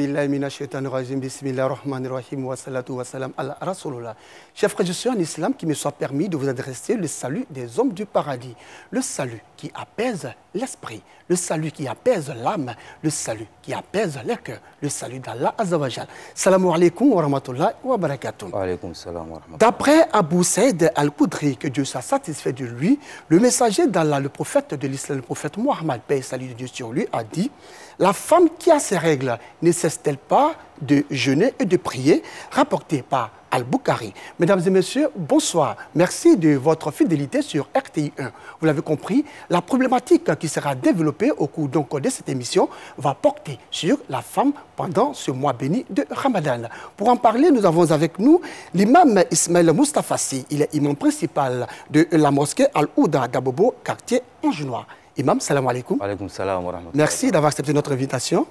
Chers frères, je suis en islam qui me soit permis de vous adresser le salut des hommes du paradis, le salut qui apaise l'esprit, le salut qui apaise l'âme, le salut qui apaise le cœur, le salut d'Allah Azzawajal. Salam alaikum wa rahmatullahi wa barakatuh. D'après Abu Saïd al-Koudri, que Dieu soit satisfait de lui, le messager d'Allah, le prophète de l'islam, le prophète Mohammed, paix et salut de Dieu sur lui, a dit: la femme qui a ses règles ne cesse-t-elle pas de jeûner et de prier? Rapporté par Al-Bukhari. Mesdames et messieurs, bonsoir. Merci de votre fidélité sur RTI 1. Vous l'avez compris, la problématique qui sera développée au cours de cette émission va porter sur la femme pendant ce mois béni de Ramadan. Pour en parler, nous avons avec nous l'imam Ismaël Moustafassi. Il est imam principal de la mosquée Al-Ouda d'Abobo, quartier Angenois. Imam, salam alaikum. Alaikum salam wa rahmatullah. Merci d'avoir accepté notre invitation.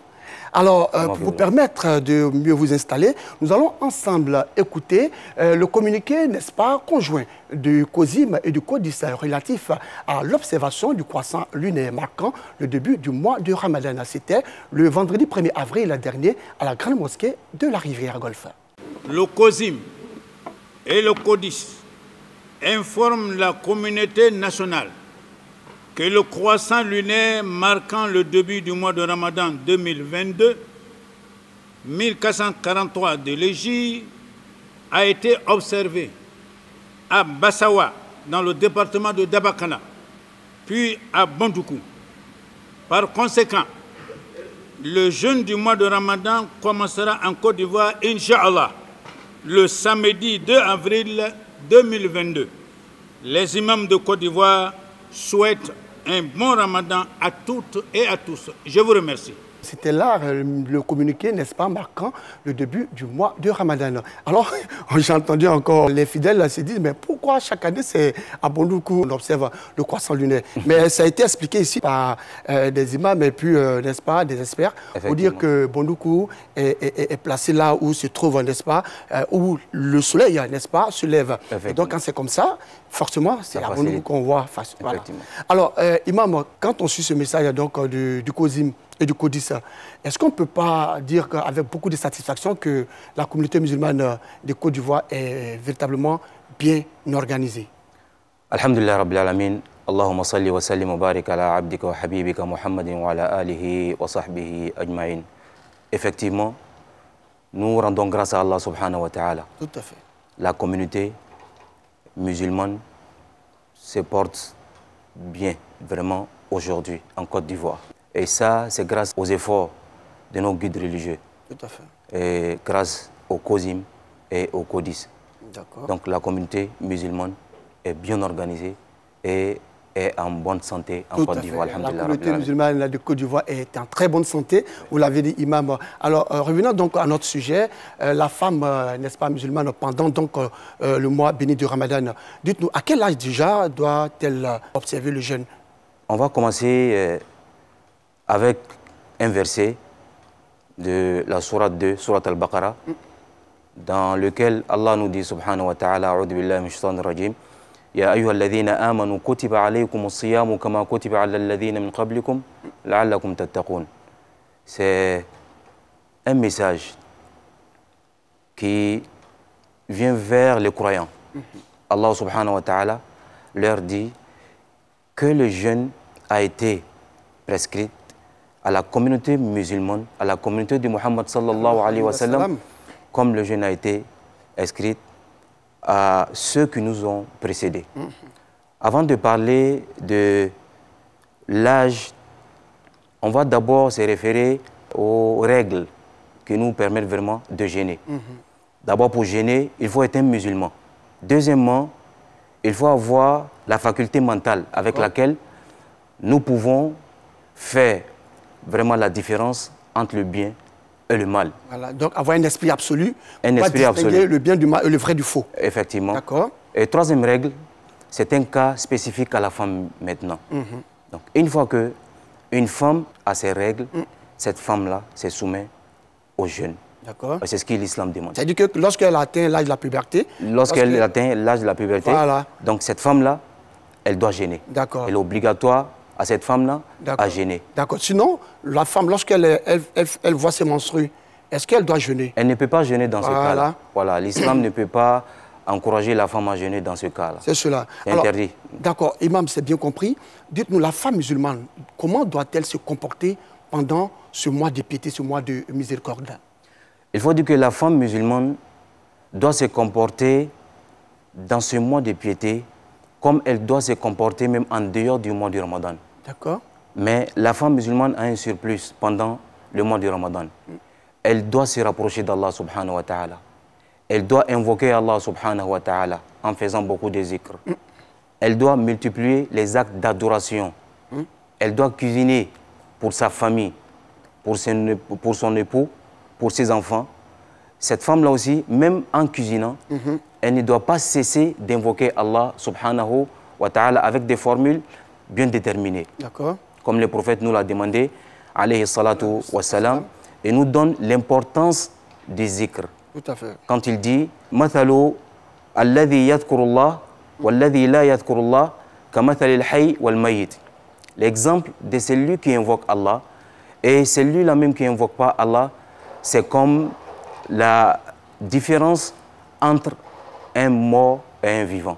Alors, pour vous permettre de mieux vous installer, nous allons ensemble écouter le communiqué, n'est-ce pas, conjoint du COSIM et du CODIS relatif à l'observation du croissant lunaire marquant le début du mois de Ramadan. C'était le vendredi 1er avril dernier à la grande mosquée de la Rivière Golfe. Le COSIM et le CODIS informent la communauté nationale que le croissant lunaire marquant le début du mois de Ramadan 2022, 1443 de l'Hégire, a été observé à Bassawa, dans le département de Dabakana, puis à Bandoukou. Par conséquent, le jeûne du mois de Ramadan commencera en Côte d'Ivoire, Inch'Allah, le samedi 2 avril 2022. Les imams de Côte d'Ivoire souhaitent un bon Ramadan à toutes et à tous. Je vous remercie. C'était là le communiqué, n'est-ce pas, marquant le début du mois de Ramadan. Alors, j'ai entendu encore les fidèles se dire, mais pourquoi chaque année, c'est à Bandoukou, on observe le croissant lunaire? Mais ça a été expliqué ici par des imams et puis, n'est-ce pas, des experts, pour dire que Bandoukou est placé là où se trouve, n'est-ce pas, où le soleil, n'est-ce pas, se lève. Et donc, quand c'est comme ça, forcément, c'est à Bandoukou qu'on voit. Voilà. Alors, imam, quand on suit ce message donc, du COSIM et du CODIS, est-ce qu'on ne peut pas dire avec beaucoup de satisfaction que la communauté musulmane de Côte d'Ivoire est véritablement bien organisée? Alhamdulillah Rabbil Alamin, Allahumma salli wa sallim wa barik ala abdika wa habibika Muhammadin wa ala alihi wa sahbihi ajma'in. Effectivement, nous rendons grâce à Allah subhanahu wa ta'ala. Tout à fait. La communauté musulmane se porte bien, vraiment, aujourd'hui, en Côte d'Ivoire. Et ça, c'est grâce aux efforts de nos guides religieux. Tout à fait. Et grâce au COSIM et au CODIS. D'accord. Donc la communauté musulmane est bien organisée et est en bonne santé en Côte d'Ivoire. La communauté musulmane de Côte d'Ivoire est en très bonne santé, vous l'avez dit, imam. Alors, revenons donc à notre sujet. La femme, n'est-ce pas, musulmane, pendant donc, le mois béni du Ramadan, dites-nous, à quel âge déjà doit-elle observer le jeûne? On va commencer avec un verset de la sourate 2, sourate Al-Baqarah, dans lequel Allah nous dit, subhanahu wa ta'ala, a'udhu billahi minash shaitanir rajim, ya ayyuhalladhina amanu kutiba alaykumus siyamu kama kutiba alal ladhina min qablikum la'allakum tattaqun. C'est un message qui vient vers les croyants. Allah subhanahu wa ta'ala leur dit que le jeûne a été prescrit à la communauté musulmane, à la communauté de Muhammad sallallahu alayhi wa sallam, comme le jeûne a été inscrit à ceux qui nous ont précédés. Avant de parler de l'âge, on va d'abord se référer aux règles qui nous permettent vraiment de jeûner. D'abord, pour jeûner, il faut être un musulman. Deuxièmement, il faut avoir la faculté mentale avec laquelle nous pouvons faire vraiment la différence entre le bien et le mal. Voilà, donc avoir un esprit absolu, un esprit absolu, le bien du mal et le vrai du faux. Effectivement. D'accord. Et troisième règle, c'est un cas spécifique à la femme maintenant. Donc, une fois qu'une femme a ses règles, cette femme-là se soumet au jeûne. D'accord. C'est ce que l'islam demande. C'est-à-dire que lorsqu'elle atteint l'âge de la puberté... Lorsqu'elle atteint l'âge de la puberté, voilà. Donc cette femme-là, elle doit jeûner. D'accord. Elle est obligatoire à cette femme-là à jeûner. D'accord. Sinon, la femme, lorsqu'elle elle voit ses menstrues, Est-ce qu'elle doit jeûner? Elle ne peut pas jeûner dans ce Voilà. cas-là. Voilà, l'islam ne peut pas encourager la femme à jeûner dans ce cas-là. C'est cela. C'est interdit. D'accord, imam, c'est bien compris. Dites-nous, la femme musulmane, comment doit-elle se comporter pendant ce mois de piété, ce mois de miséricorde? Il faut dire que la femme musulmane doit se comporter dans ce mois de piété comme elle doit se comporter même en dehors du mois du Ramadan. D'accord. Mais la femme musulmane a un surplus pendant le mois du Ramadan. Elle doit se rapprocher d'Allah subhanahu wa ta'ala. Elle doit invoquer Allah subhanahu wa ta'ala en faisant beaucoup de zikr. Elle doit multiplier les actes d'adoration. Elle doit cuisiner pour sa famille, pour son époux, pour ses enfants. Cette femme-là aussi, même en cuisinant, elle ne doit pas cesser d'invoquer Allah subhanahu wa ta'ala avec des formules bien déterminées. D'accord. Comme le prophète nous l'a demandé, alayhi salatu wa salam, et nous donne l'importance des zikr. Tout à fait. Quand il dit mathalu alladhi yadhkurullah walladhi la yadhkurullah kamathali al-hayy wal mayyit. L'exemple de celui qui invoque Allah et celui-là même qui n'invoque pas Allah, c'est comme la différence entre un mort et un vivant.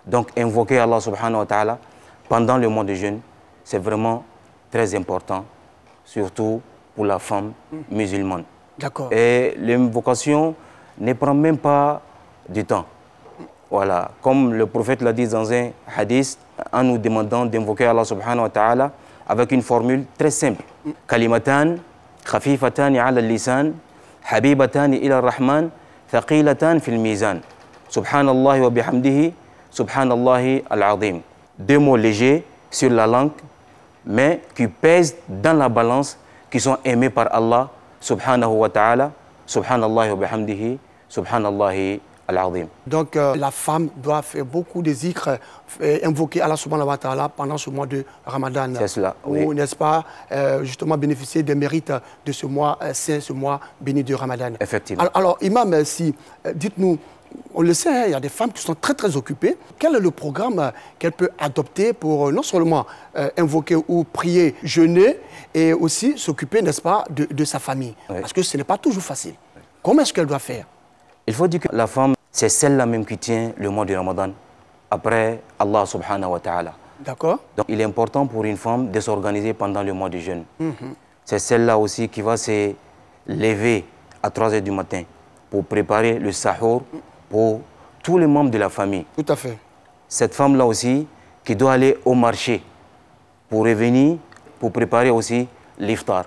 Donc invoquer Allah subhanahu wa ta'ala pendant le mois de jeûne, c'est vraiment très important, surtout pour la femme musulmane. D'accord. Et l'invocation ne prend même pas du temps. Voilà, comme le prophète l'a dit dans un hadith, en nous demandant d'invoquer Allah subhanahu wa ta'ala avec une formule très simple. Kalimatan, khafifatan ala al-lisan, habibatan ila ar-Rahman, thaqilatan fil mizan. Subhanallah wa bihamdihi, subhanallah al-azim. Deux mots légers sur la langue, mais qui pèsent dans la balance, qui sont aimés par Allah subhanahu wa ta'ala, subhanallah wa bihamdihi, subhanallah al-azim. Donc la femme doit faire beaucoup de zikr, invoquer Allah subhanahu wa ta'ala pendant ce mois de Ramadan. C'est cela, Ou, oui. n'est-ce pas, justement bénéficier des mérites de ce mois saint, ce mois béni de Ramadan. Effectivement. Alors imam, dites-nous, on le sait, hein, il y a des femmes qui sont très très occupées. Quel est le programme qu'elle peut adopter pour non seulement invoquer ou prier, jeûner, et aussi s'occuper, n'est-ce pas, de sa famille? Oui. Parce que ce n'est pas toujours facile. Comment est-ce qu'elle doit faire? Il faut dire que la femme, c'est celle-là même qui tient le mois du Ramadan, après Allah subhanahu wa ta'ala. D'accord. Donc il est important pour une femme de s'organiser pendant le mois de jeûne. C'est celle-là aussi qui va se lever à 3 h du matin pour préparer le sahur pour tous les membres de la famille. Tout à fait. Cette femme-là aussi qui doit aller au marché pour revenir, pour préparer aussi l'iftar.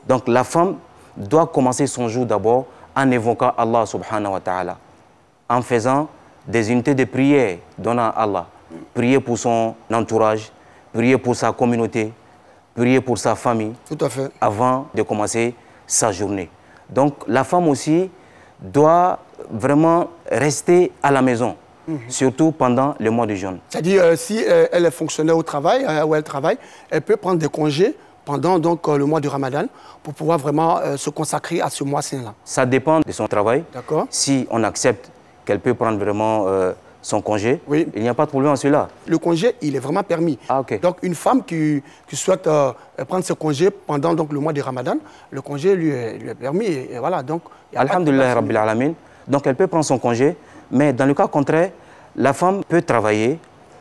Donc la femme doit commencer son jour d'abord en évoquant Allah subhanahu wa ta'ala, en faisant des unités de prière, donnant à Allah, prier pour son entourage, prier pour sa communauté, prier pour sa famille, Tout à fait. avant de commencer sa journée. Donc la femme aussi doit vraiment rester à la maison, surtout pendant le mois de jeûne. C'est-à-dire, si elle est fonctionnaire au travail, où elle travaille, elle peut prendre des congés pendant donc, le mois du Ramadan pour pouvoir vraiment se consacrer à ce mois saint-là. Ça dépend de son travail. D'accord. Si on accepte qu'elle peut prendre vraiment son congé, Oui. il n'y a pas de problème à cela. Le congé, il est vraiment permis. Ah, ok. Donc, une femme qui souhaite prendre ce congé pendant donc, le mois du Ramadan, le congé lui est permis. Et voilà, donc... il y a pas de Alhamdulillah problème. Rabbil Alamin. Donc elle peut prendre son congé, mais dans le cas contraire, la femme peut travailler,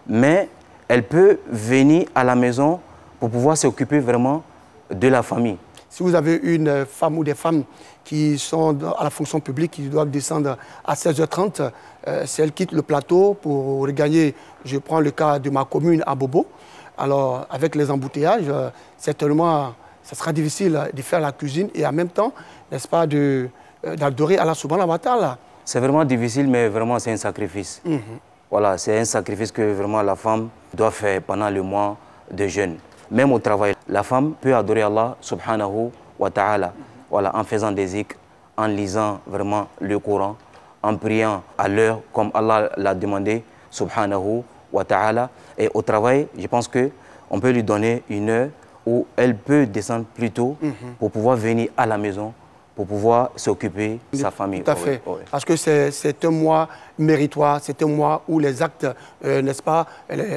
mais elle peut venir à la maison pour pouvoir s'occuper vraiment de la famille. Si vous avez une femme ou des femmes qui sont à la fonction publique, qui doivent descendre à 16h30, si elles quittent le plateau pour regagner, je prends le cas de ma commune à Bobo, alors avec les embouteillages, certainement, ce sera difficile de faire la cuisine et en même temps, n'est-ce pas, d'adorer Allah subhanahu wa ta'ala. C'est vraiment difficile, mais vraiment c'est un sacrifice. Voilà, c'est un sacrifice que vraiment la femme doit faire pendant le mois de jeûne. Même au travail, la femme peut adorer Allah subhanahu wa ta'ala, voilà, en faisant des zikr, en lisant vraiment le Coran, en priant à l'heure comme Allah l'a demandé subhanahu wa ta'ala. Et au travail, je pense qu'on peut lui donner une heure où elle peut descendre plus tôt pour pouvoir venir à la maison pour pouvoir s'occuper de sa famille. Tout à fait. Parce que c'est un mois méritoire, c'est un mois où les actes, n'est-ce pas,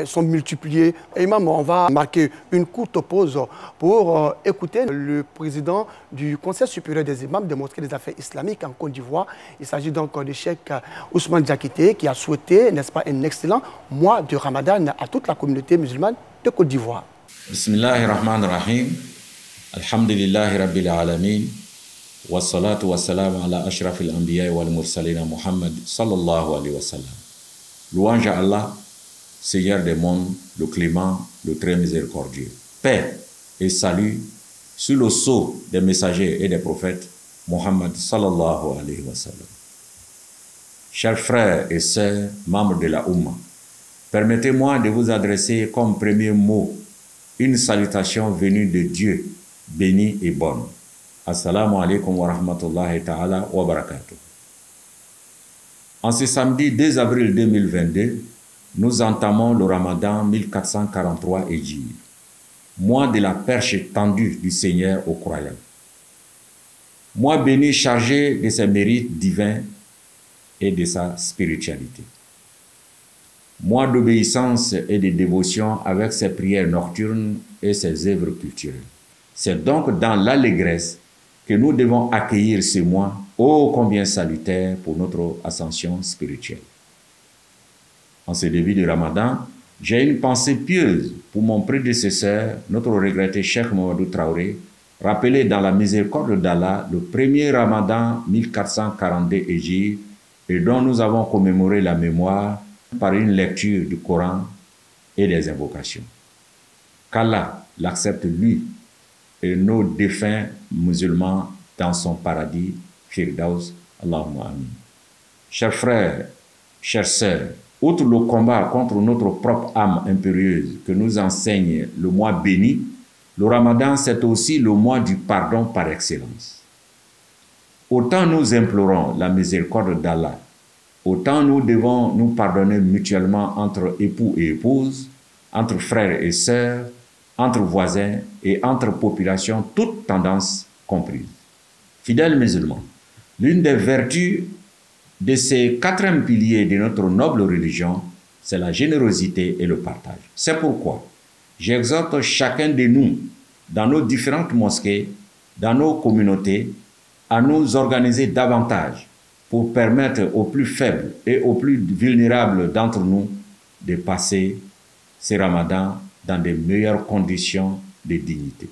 sont multipliés. Et Imam, on va marquer une courte pause pour écouter le président du Conseil supérieur des imams des mosquées des affaires islamiques en Côte d'Ivoire. Il s'agit donc du cheikh Ousmane Diakité qui a souhaité, n'est-ce pas, un excellent mois de Ramadan à toute la communauté musulmane de Côte d'Ivoire. Bismillahirrahmanirrahim. Alhamdulillahi Rabbil Alamin. Wassalatu wassalamu ala ashrafil anbiya wal mursalina Muhammad sallallahu alayhi wa sallam. Louange à Allah, Seigneur des mondes, le clément, le très miséricordieux. Paix et salut sur le sceau des messagers et des prophètes Muhammad sallallahu alayhi wa sallam. Chers frères et sœurs, membres de la Oumma, permettez-moi de vous adresser comme premier mot une salutation venue de Dieu, bénie et bonne. Assalamu alaikum wa rahmatullahi ta'ala wa barakatuh. En ce samedi 2 avril 2022, nous entamons le Ramadan 1443 Hijri, mois de la perche tendue du Seigneur aux croyants. Mois béni chargé de ses mérites divins et de sa spiritualité. Mois d'obéissance et de dévotion avec ses prières nocturnes et ses œuvres culturelles. C'est donc dans l'allégresse que nous devons accueillir ce mois ô combien salutaire pour notre ascension spirituelle. En ce début de Ramadan, j'ai une pensée pieuse pour mon prédécesseur, notre regretté Cheikh Mamadou Traoré, rappelé dans la miséricorde d'Allah le premier Ramadan 1442 Hijri et dont nous avons commémoré la mémoire par une lecture du Coran et des invocations. Qu'Allah l'accepte lui et nos défunts musulmans dans son paradis, Firdaus, Allahumma amin. Chers frères, chères sœurs, outre le combat contre notre propre âme impérieuse que nous enseigne le mois béni, le Ramadan c'est aussi le mois du pardon par excellence. Autant nous implorons la miséricorde d'Allah, autant nous devons nous pardonner mutuellement entre époux et épouses, entre frères et sœurs, entre voisins et entre populations, toutes tendances comprises. Fidèles musulmans, l'une des vertus de ces 4 piliers de notre noble religion, c'est la générosité et le partage. C'est pourquoi j'exhorte chacun de nous, dans nos différentes mosquées, dans nos communautés, à nous organiser davantage pour permettre aux plus faibles et aux plus vulnérables d'entre nous de passer ces ramadans dans de meilleures conditions de dignité.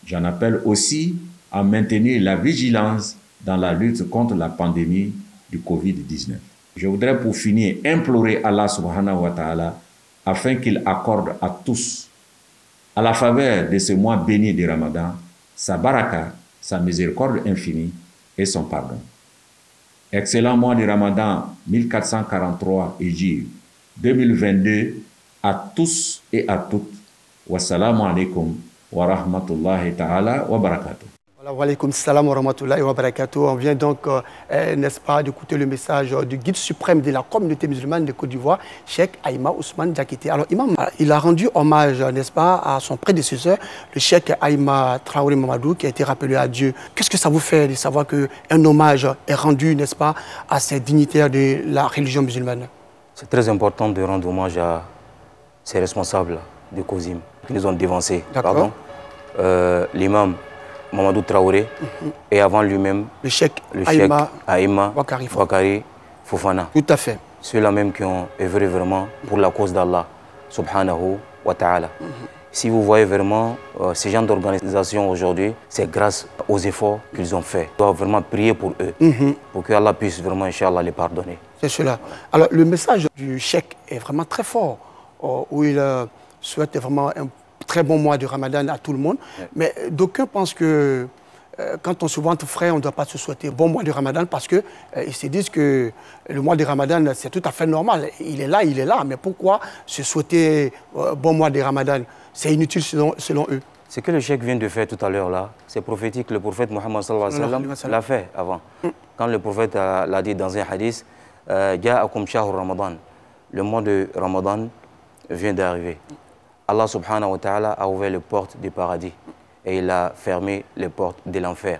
J'en appelle aussi à maintenir la vigilance dans la lutte contre la pandémie du Covid-19. Je voudrais pour finir implorer Allah subhanahu wa ta'ala afin qu'il accorde à tous, à la faveur de ce mois béni du Ramadan, sa baraka, sa miséricorde infinie et son pardon. Excellent mois du Ramadan 1443 Hijri 2022 à tous et à toutes. Wassalamu alaikum wa rahmatullahi ta'ala wa barakatuh. Wa alaykoum salam wa rahmatullahi wa barakatuh. On vient donc, n'est-ce pas, d'écouter le message du guide suprême de la communauté musulmane de Côte d'Ivoire, Cheikh Aïma Ousmane Diakité. Alors, Imam, il a rendu hommage, n'est-ce pas, à son prédécesseur, le Cheikh Aïma Traoré Mamadou, qui a été rappelé à Dieu. Qu'est-ce que ça vous fait de savoir qu'un hommage est rendu, n'est-ce pas, à ces dignitaires de la religion musulmane? C'est très important de rendre hommage à ces responsables de COSIM qui nous ont dévancés. Pardon. L'imam Mamadou Traoré et avant lui-même le cheikh Aïma Wakari Fofana. Tout à fait. Ceux-là même qui ont œuvré vraiment pour la cause d'Allah subhanahu wa ta'ala. Si vous voyez vraiment ces gens d'organisation aujourd'hui, c'est grâce aux efforts qu'ils ont faits. On doit vraiment prier pour eux, pour que Allah puisse vraiment, Inch'Allah, les pardonner. C'est cela. Alors le message du cheikh est vraiment très fort, où il souhaite vraiment un très bon mois de Ramadan à tout le monde. Mais d'aucuns pensent que quand on se voit entre frères, on ne doit pas se souhaiter bon mois de Ramadan parce qu'ils se disent que le mois de Ramadan, c'est tout à fait normal. Il est là, mais pourquoi se souhaiter bon mois de Ramadan? C'est inutile selon eux. Ce que le cheikh vient de faire tout à l'heure là, c'est prophétique. Le prophète Mohammed sallallahu alayhi wa sallam l'a fait avant. Quand le prophète l'a dit dans un hadith, Ja'akum shahr Ramadan, le mois de Ramadan vient d'arriver. Allah subhanahu wa ta'ala a ouvert les portes du paradis et il a fermé les portes de l'enfer.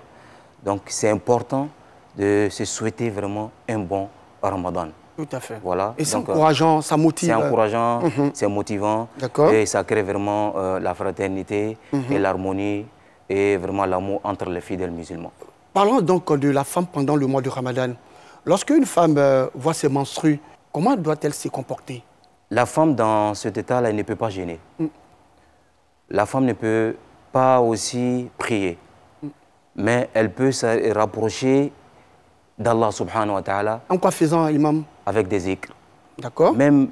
Donc c'est important de se souhaiter vraiment un bon Ramadan. Tout à fait. Voilà. Et c'est Donc, encourageant, ça motive. C'est encourageant, c'est motivant. Et ça crée vraiment la fraternité et l'harmonie et vraiment l'amour entre les fidèles musulmans. Parlons donc de la femme pendant le mois de Ramadan. Lorsqu'une femme voit ses menstrues, comment doit-elle se comporter? La femme, dans cet état-là, elle ne peut pas gêner. La femme ne peut pas aussi prier. Mais elle peut se rapprocher d'Allah subhanahu wa ta'ala. En quoi faisant, imam? Avec des zikrs. D'accord. Même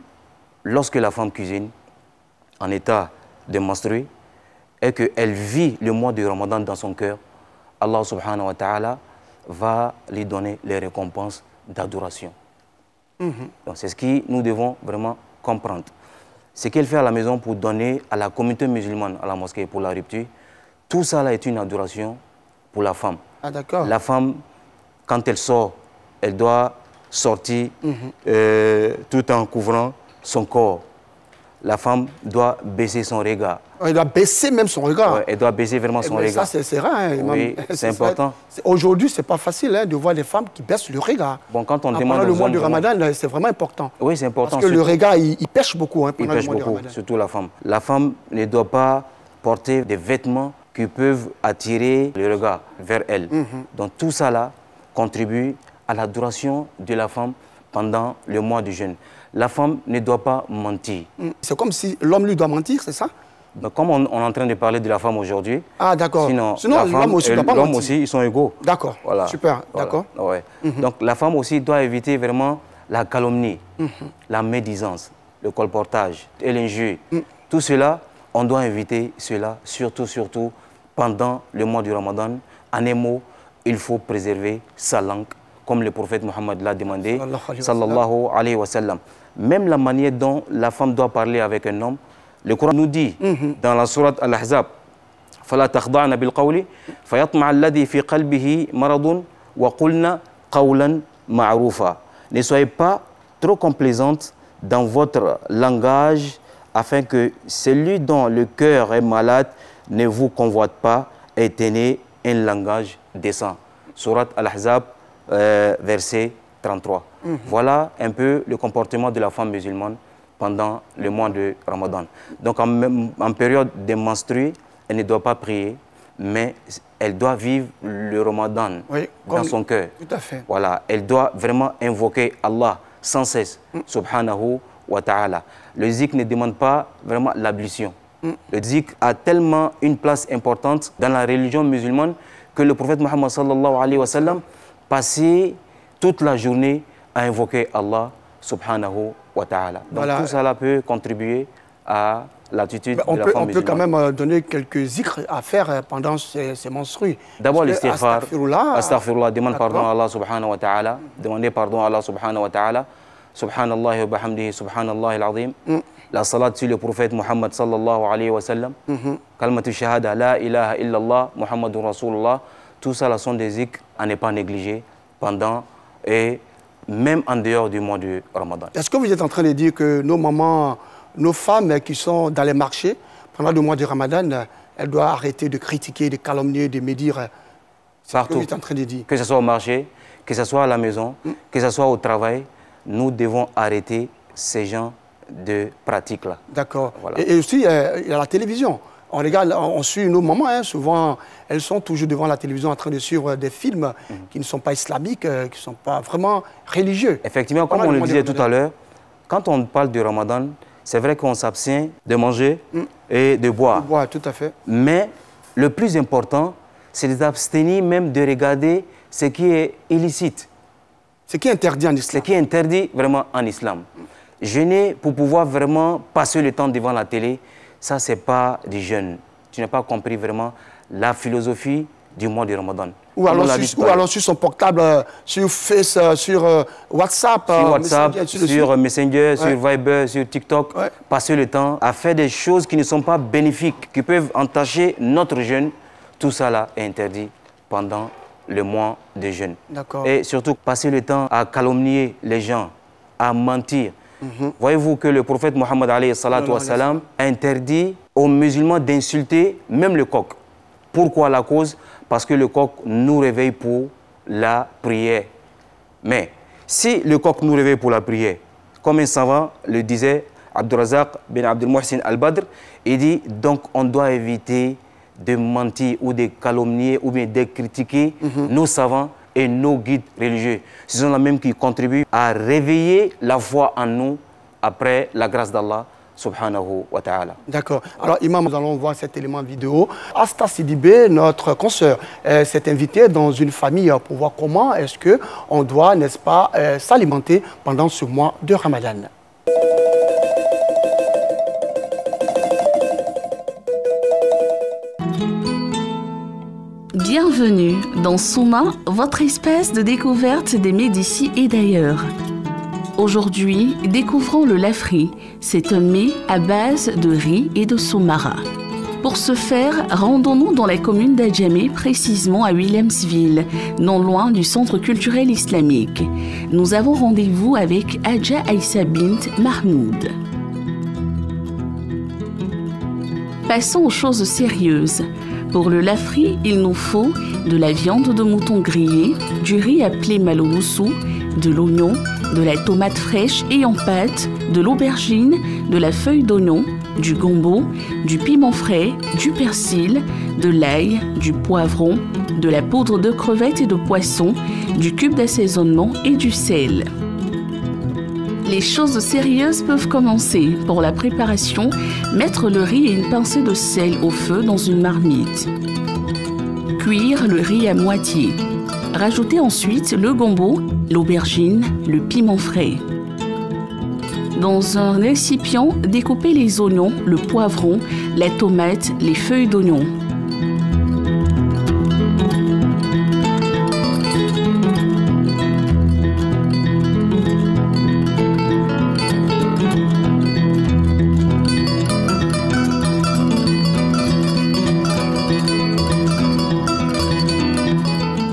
lorsque la femme cuisine en état de menstruer et qu'elle vit le mois du Ramadan dans son cœur, Allah subhanahu wa ta'ala va lui donner les récompenses d'adoration. Donc c'est ce que nous devons vraiment comprendre. Ce qu'elle fait à la maison pour donner à la communauté musulmane, à la mosquée pour la rupture, tout ça là est une adoration pour la femme. Ah d'accord. La femme, quand elle sort, elle doit sortir tout en couvrant son corps. La femme doit baisser son regard. Elle doit baisser même son regard. Ouais, elle doit baisser vraiment son regard. Ça, c'est rare. Hein, oui, c'est important. Aujourd'hui, ce n'est pas facile de voir des femmes qui baissent le regard. Bon, quand on demande pendant le mois du Ramadan, c'est vraiment important. Oui, c'est important. Parce que le regard, il pêche beaucoup pendant le mois du Ramadan. Surtout la femme. La femme ne doit pas porter des vêtements qui peuvent attirer le regard vers elle. Donc tout ça là contribue à l'adoration de la femme pendant le mois du jeûne. La femme ne doit pas mentir. C'est comme si l'homme lui doit mentir, c'est ça? Donc, comme on est en train de parler de la femme aujourd'hui, ah d'accord. Sinon l'homme aussi doit pas mentir. L'homme aussi, ils sont égaux. D'accord, voilà. Super, voilà. d'accord. Ouais. Donc la femme aussi doit éviter vraiment la calomnie, la médisance, le colportage et l'injure. Tout cela, on doit éviter cela, surtout pendant le mois du Ramadan. En un mot, il faut préserver sa langue, comme le prophète Mohammed l'a demandé, sallallahu alayhi wa sallam. Même la manière dont la femme doit parler avec un homme, le Coran nous dit dans la sourate Al-Ahzab, فَلَا تَخْضَعْنَ بِالْقَوْلِ فَيَطْمَعَ الَّذِي فِي قَلْبِهِ مَرَضٌ وَقُلْنَ قَوْلًا مَعْرُوفًا. Ne soyez pas trop complaisante dans votre langage afin que celui dont le cœur est malade ne vous convoite pas et tenez un langage décent. Sourate Al-Ahzab, verset 33. Voilà un peu le comportement de la femme musulmane pendant le mois de Ramadan. Donc en période de menstrues, elle ne doit pas prier, mais elle doit vivre le Ramadan dans son cœur. Tout à fait. Voilà, elle doit vraiment invoquer Allah sans cesse, subhanahu wa ta'ala. Le zikr ne demande pas vraiment l'ablution. Le zikr a tellement une place importante dans la religion musulmane que le prophète Mohammed sallallahu alayhi wa sallam passait toute la journée à invoquer Allah subhanahu wa ta'ala. Donc voilà. Tout cela peut contribuer à l'attitude de la femme musulmane. On peut quand même donner quelques zikrs à faire pendant ces menstrues. D'abord l'istighfar, astaghfirullah, demande pardon à Allah subhanahu wa ta'ala, demandez pardon à Allah subhanahu wa ta'ala, subhanallah wa bihamdihi, subhanallah al-azim. La salat sur le prophète Muhammad sallallahu alayhi wa sallam, kalmatu shahada, la ilaha illallah, Muhammadun Rasulullah. Tout ça là sont des zikrs à ne pas négliger pendant et même en dehors du mois du Ramadan. Est-ce que vous êtes en train de dire que nos mamans, nos femmes qui sont dans les marchés pendant le mois du Ramadan, elles doivent arrêter de critiquer, de calomnier, de médire? C'est ce que vous êtes en train de dire. Que ce soit au marché, que ce soit à la maison, que ce soit au travail, nous devons arrêter ces gens de pratiques-là. D'accord. Voilà. Et aussi, il y a la télévision. On regarde, on suit nos mamans, souvent, elles sont toujours devant la télévision en train de suivre des films qui ne sont pas islamiques, qui ne sont pas vraiment religieux. Effectivement, comme on le disait tout à l'heure, quand on parle du Ramadan, c'est vrai qu'on s'abstient de manger et de boire. De boire, tout à fait. Mais le plus important, c'est d'abstenir même de regarder ce qui est illicite. Ce qui est interdit en islam. Ce qui est interdit vraiment en islam. Jeûner pour pouvoir vraiment passer le temps devant la télé, ça, ce n'est pas du jeûne. Tu n'as pas compris vraiment la philosophie du mois du Ramadan. Ou alors sur son portable, sur Face, sur WhatsApp. Sur WhatsApp, sur Messenger, sur Viber, sur TikTok. Passer le temps à faire des choses qui ne sont pas bénéfiques, qui peuvent entacher notre jeûne. Tout ça là est interdit pendant le mois de jeûne. Et surtout, passer le temps à calomnier les gens, à mentir. Voyez-vous que le prophète Mohammed a interdit aux musulmans d'insulter même le coq. Pourquoi la cause? Parce que le coq nous réveille pour la prière. Mais si le coq nous réveille pour la prière, comme un savant le disait, Abdurrazak bin Abdul Muhsin al-Badr, il dit donc on doit éviter de mentir ou de calomnier ou bien de critiquer nos savants et nos guides religieux. Ce sont les mêmes qui contribuent à réveiller la foi en nous après la grâce d'Allah subhanahu wa ta'ala. D'accord. Alors, Imam, nous allons voir cet élément vidéo. Asta Sidibé, notre consoeur, s'est invitée dans une famille pour voir comment est-ce qu'on doit, n'est-ce pas, s'alimenter pendant ce mois de Ramadan. Bienvenue dans Souma, votre espace de découverte des mets d'ici et d'ailleurs. Aujourd'hui, découvrons le lafri. C'est un mets à base de riz et de soumara. Pour ce faire, rendons-nous dans la commune d'Adjamé, précisément à Williamsville, non loin du centre culturel islamique. Nous avons rendez-vous avec Adja Aïssa bint Mahmoud. Passons aux choses sérieuses. Pour le lafri, il nous faut de la viande de mouton grillée, du riz appelé maloussou, de l'oignon, de la tomate fraîche et en pâte, de l'aubergine, de la feuille d'oignon, du gombo, du piment frais, du persil, de l'ail, du poivron, de la poudre de crevettes et de poisson, du cube d'assaisonnement et du sel. Les choses sérieuses peuvent commencer. Pour la préparation, mettre le riz et une pincée de sel au feu dans une marmite. Cuire le riz à moitié. Rajoutez ensuite le gombo, l'aubergine, le piment frais. Dans un récipient, découpez les oignons, le poivron, la tomate, les feuilles d'oignon.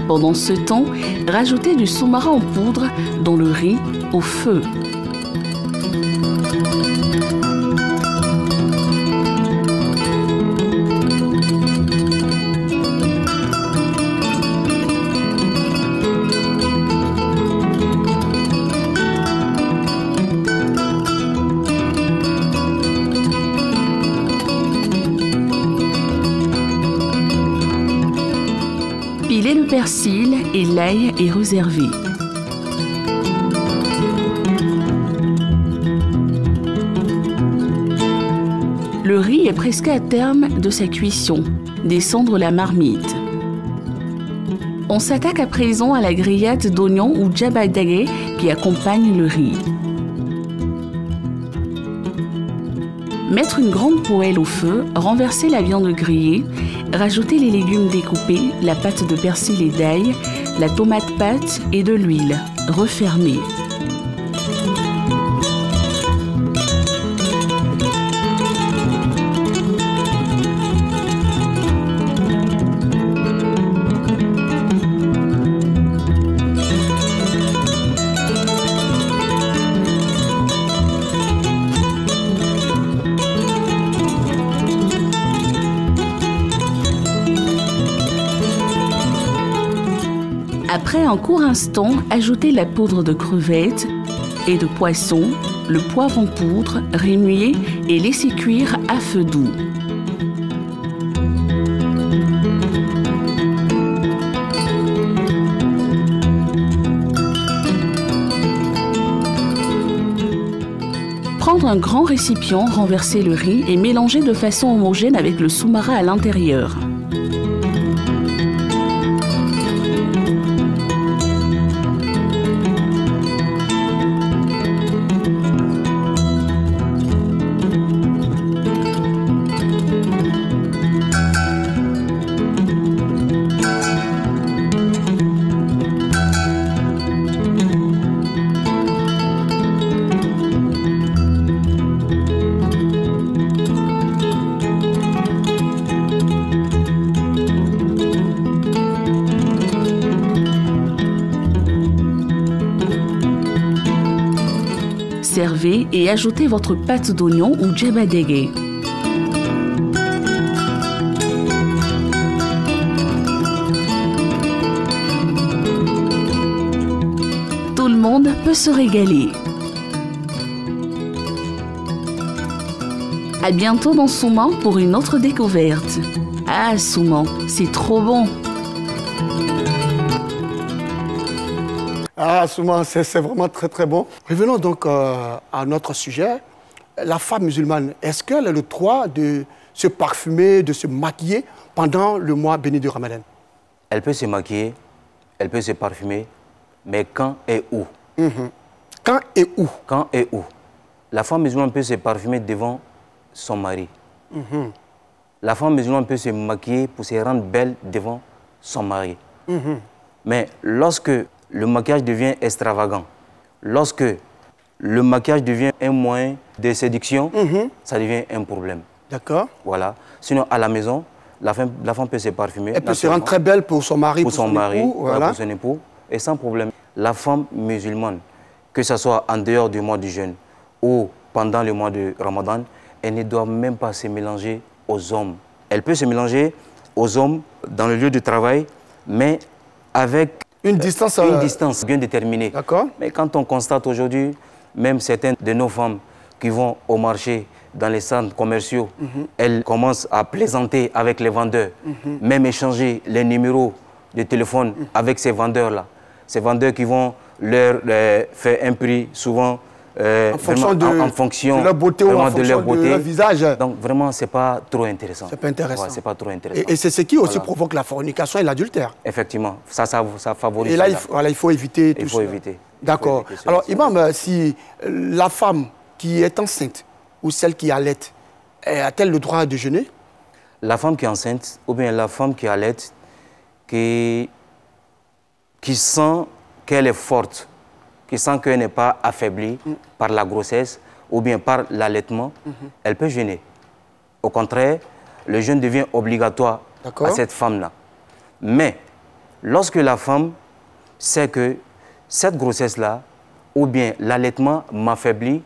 Pendant ce temps, rajoutez du soumara en poudre dans le riz au feu. Pilez le persil et l'ail est réservé. Le riz est presque à terme de sa cuisson. Descendre la marmite. On s'attaque à présent à la grillade d'oignons ou djabadagé qui accompagne le riz. Mettre une grande poêle au feu, renverser la viande grillée, rajouter les légumes découpés, la pâte de persil et d'ail, la tomate pâte et de l'huile. Refermer. Après un court instant, ajoutez la poudre de crevettes et de poisson, le poivre en poudre, remuer et laisser cuire à feu doux. Prendre un grand récipient, renverser le riz et mélanger de façon homogène avec le soumara à l'intérieur. Servez et ajoutez votre pâte d'oignon ou djabadeghe. tout le monde peut se régaler. À bientôt dans Souman pour une autre découverte. Ah, Souman, c'est trop bon! Ah, souvent, c'est vraiment très très bon. Revenons donc à notre sujet. La femme musulmane, est-ce qu'elle a le droit de se parfumer, de se maquiller pendant le mois béni du Ramadan? Elle peut se maquiller, elle peut se parfumer, mais quand et où? Quand et où? Quand et où? La femme musulmane peut se parfumer devant son mari. La femme musulmane peut se maquiller pour se rendre belle devant son mari. Mais lorsque le maquillage devient extravagant, lorsque le maquillage devient un moyen de séduction, ça devient un problème. D'accord. Voilà. Sinon, à la maison, la femme peut se parfumer. Elle peut se rendre très belle pour son mari, pour son mari, époux, voilà. pour son époux, et sans problème. La femme musulmane, que ce soit en dehors du mois du jeûne ou pendant le mois de Ramadan, elle ne doit même pas se mélanger aux hommes. Elle peut se mélanger aux hommes dans le lieu de travail, mais avec une distance bien déterminée. D'accord. Mais quand on constate aujourd'hui, même certaines de nos femmes qui vont au marché, dans les centres commerciaux, elles commencent à plaisanter avec les vendeurs, même échanger les numéros de téléphone avec ces vendeurs-là. Ces vendeurs qui vont leur faire un prix souvent en fonction de leur beauté ou en fonction de leur visage. Donc vraiment, ce n'est pas trop intéressant. C'est pas intéressant. Ouais, c'est pas trop intéressant. Et c'est ce qui aussi provoque la fornication et l'adultère. Effectivement, ça favorise. Et là, il faut éviter tout ça. Il faut éviter. D'accord. Alors, Imam, si la femme qui est enceinte ou celle qui allait, a-t-elle le droit de jeûner? La femme qui est enceinte ou bien la femme qui allait, qui sent qu'elle est forte, qui sent qu'elle n'est pas affaiblie par la grossesse ou bien par l'allaitement, elle peut jeûner. Au contraire, le jeûne devient obligatoire à cette femme-là. Mais lorsque la femme sait que cette grossesse-là ou bien l'allaitement m'affaiblit,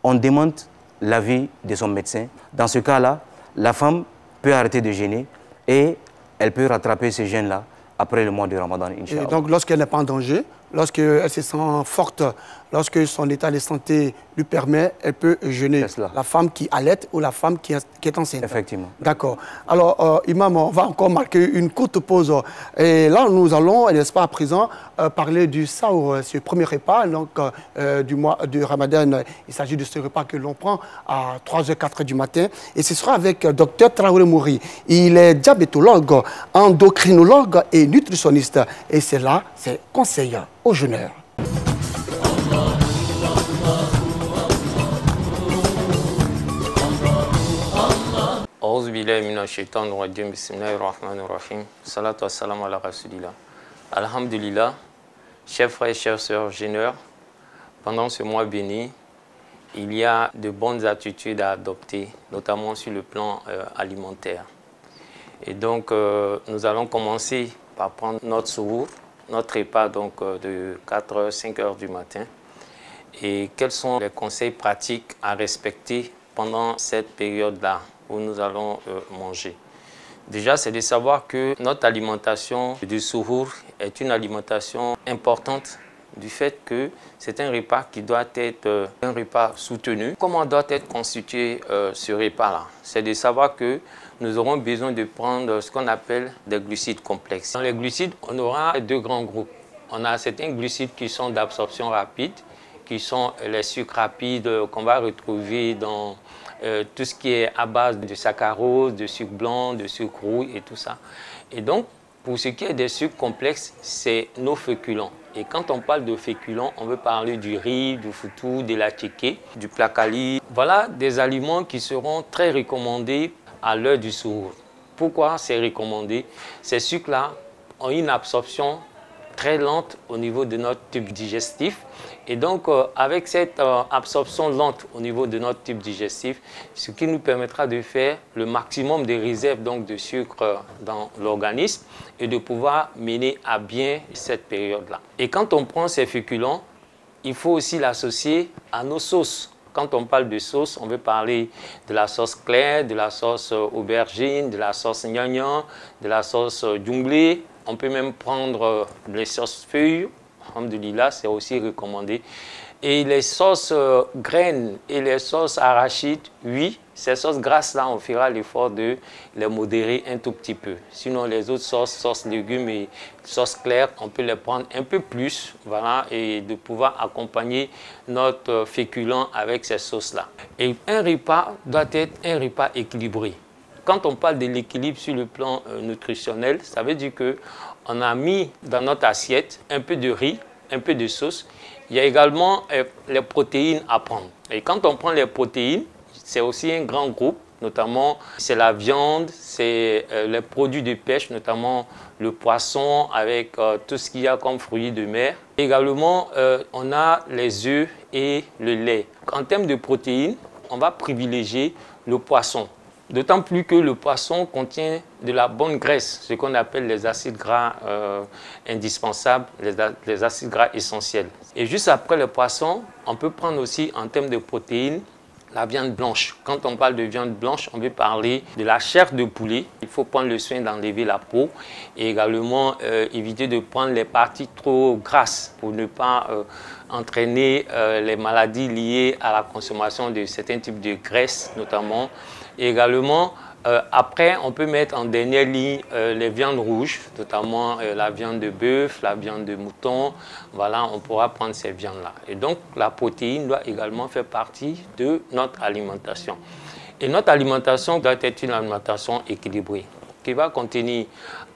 on demande l'avis de son médecin. Dans ce cas-là, la femme peut arrêter de jeûner et elle peut rattraper ce jeûne-là après le mois de Ramadan, Inch'Allah. Donc, lorsqu'elle n'est pas en danger, lorsqu'elle se sent forte, lorsque son état de santé lui permet, elle peut jeûner. La femme qui allaite ou la femme qui est enceinte. Effectivement. D'accord. Alors, Imam, on va encore marquer une courte pause. Et là, nous allons, n'est-ce pas, à présent, parler du Sahur, ce premier repas donc, du mois de Ramadan. Il s'agit de ce repas que l'on prend à 3h, 4h du matin. Et ce sera avec Dr Traoré Mouri. Il est diabétologue, endocrinologue et nutritionniste. Et c'est là, c'est conseiller aux jeûneurs. A'udhu billahi minash shaitanir rajim. Bismillahir rahmanir rahim. Salatu wassalamu ala rasulillah. Alhamdulillah, chers frères et chères sœurs jeûneurs, pendant ce mois béni, il y a de bonnes attitudes à adopter, notamment sur le plan alimentaire. Et donc, nous allons commencer par prendre notre souhour, notre repas donc, de 4h, 5h du matin. Et quels sont les conseils pratiques à respecter pendant cette période-là où nous allons manger? Déjà, c'est de savoir que notre alimentation du souhour est une alimentation importante du fait que c'est un repas qui doit être un repas soutenu. Comment doit être constitué ce repas-là? C'est de savoir que nous aurons besoin de prendre ce qu'on appelle des glucides complexes. Dans les glucides, on aura deux grands groupes. On a certains glucides qui sont d'absorption rapide, qui sont les sucres rapides qu'on va retrouver dans tout ce qui est à base de saccharose, de sucre blanc, de sucre rouge et tout ça. Et donc, pour ce qui est des sucres complexes, c'est nos féculents. Et quand on parle de féculents, on veut parler du riz, du foutou, de la tchéké, du placali. Voilà des aliments qui seront très recommandés à l'heure du souhour. Pourquoi c'est recommandé? Ces sucres-là ont une absorption très lente au niveau de notre tube digestif. Et donc, avec cette absorption lente au niveau de notre tube digestif, ce qui nous permettra de faire le maximum de réserves donc, de sucre dans l'organisme et de pouvoir mener à bien cette période-là. Et quand on prend ces féculents, il faut aussi l'associer à nos sauces. Quand on parle de sauce, on veut parler de la sauce claire, de la sauce aubergine, de la sauce gnagnan, de la sauce djunglé. On peut même prendre les sauces feuilles alhamdoulilah, c'est aussi recommandé. Et les sauces graines et les sauces arachides, oui, ces sauces grasses-là, on fera l'effort de les modérer un tout petit peu. Sinon, les autres sauces, sauces légumes et sauces claires, on peut les prendre un peu plus, voilà, et de pouvoir accompagner notre féculent avec ces sauces-là. Et un repas doit être un repas équilibré. Quand on parle de l'équilibre sur le plan nutritionnel, ça veut dire qu'on a mis dans notre assiette un peu de riz, un peu de sauce. Il y a également les protéines à prendre. Et quand on prend les protéines, c'est aussi un grand groupe, notamment c'est la viande, c'est les produits de pêche, notamment le poisson avec tout ce qu'il y a comme fruits de mer. Également, on a les œufs et le lait. En termes de protéines, on va privilégier le poisson. D'autant plus que le poisson contient de la bonne graisse, ce qu'on appelle les acides gras indispensables, les acides gras essentiels. Et juste après le poisson, on peut prendre aussi en termes de protéines la viande blanche. Quand on parle de viande blanche, on veut parler de la chair de poulet. Il faut prendre le soin d'enlever la peau et également éviter de prendre les parties trop grasses pour ne pas entraîner les maladies liées à la consommation de certains types de graisses notamment. Et également, après, on peut mettre en dernière ligne les viandes rouges, notamment la viande de bœuf, la viande de mouton. Voilà, on pourra prendre ces viandes-là. Et donc, la protéine doit également faire partie de notre alimentation. Et notre alimentation doit être une alimentation équilibrée, qui va contenir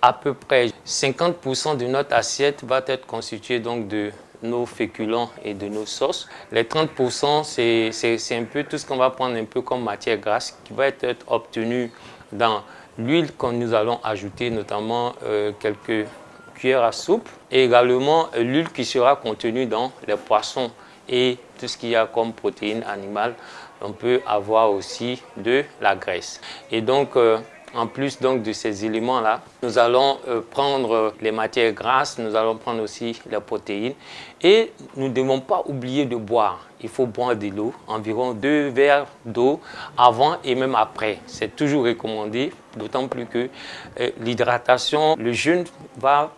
à peu près 50% de notre assiette va être constituée donc de nos féculents et de nos sauces. Les 30%, c'est un peu tout ce qu'on va prendre un peu comme matière grasse qui va être obtenu dans l'huile que nous allons ajouter, notamment quelques cuillères à soupe, et également l'huile qui sera contenue dans les poissons et tout ce qu'il y a comme protéines animales. On peut avoir aussi de la graisse. Et donc, en plus donc de ces éléments-là, nous allons prendre les matières grasses, nous allons prendre aussi les protéines et nous ne devons pas oublier de boire. Il faut boire de l'eau, environ 2 verres d'eau avant et même après. C'est toujours recommandé, d'autant plus que l'hydratation, le jeûne va